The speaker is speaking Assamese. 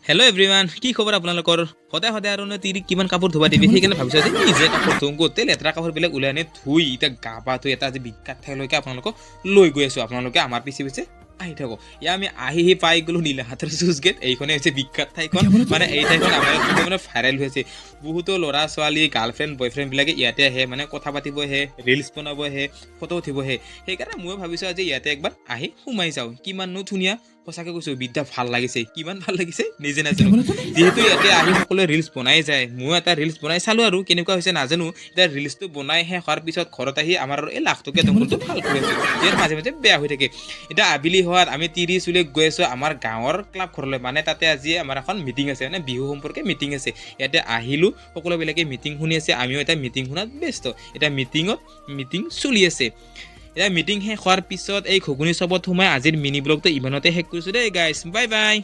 हेलो एवरीवन কি খবৰ আপোনালোকৰ সদায় সদায় আৰু তিৰি কিমান কাপোৰ ধুবা দিবি সেইকাৰণে ভাবিছো যে নিজে কাপোৰ ধুম গোটেই লেতেৰা কাপোৰ বিলাক উলাই আনি ধুই এতিয়া গাবা ধুই এটা যে বিখ্যাত ঠাইলৈকে আপোনালোকক লৈ গৈ আছো আপোনালোকে আমাৰ পিছে পিছে আহি থাকো ইয়া আমি আহি পাই গলো নীলাহাটৰ চুজ গেট এইখনে হৈছে বিখ্যাত ঠাইখন মানে এই ঠাইখন আমাৰ মানে ভাইৰেল হৈছে বহুতো ল'ৰা ছোৱালী গাৰ্লফ্ৰেণ্ড বয়ফ্ৰেণ্ড বিলাকে ইয়াতে আহে মানে কথা পাতিব আহে ৰিলছ বনাব আহে ফটো উঠিব আহে সেইকাৰণে মই ভাবিছো আজি ইয়াতে একবাৰ আহি সোমাই যাওঁ কিমাননো ধুনীয়া সঁচাকৈ কৈছো বিদ্যা ভাল লাগিছে কিমান ভাল লাগিছে নিজে নাজানো যেহেতু ইয়াতে আহি সকলোৱে ৰিলছ বনাই যায় মই এটা ৰিলছ বনাই চালো আৰু কেনেকুৱা হৈছে নাজানো এতিয়া ৰিলছটো বনাই শেষ হোৱাৰ পিছত ঘৰত আহি আমাৰ এই লাখটকীয়া দমকলটো ভাল কৰি আছো ইয়াৰ মাজে মাজে বেয়া হৈ থাকে এতিয়া আবেলি হোৱাত আমি 30 চুলে গৈ আছো আমাৰ গাঁৱৰ ক্লাব ঘৰলৈ মানে তাতে আজি আমাৰ এখন মিটিং আছে মানে বিহু সম্পৰ্কে মিটিং আছে ইয়াতে আহিলো সকলোবিলাকে মিটিং শুনি আছে আমিও এটা মিটিং শুনাত ব্যস্ত এটা মিটিং চলি আছে এটা মিটিং শেষ হোৱাৰ পিছত এই ঘুগুনি চবত সোমাই আজিৰ মিনি ব্লগটো ইমানতে শেষ কৰিছো দেই গাইজ বাই বাই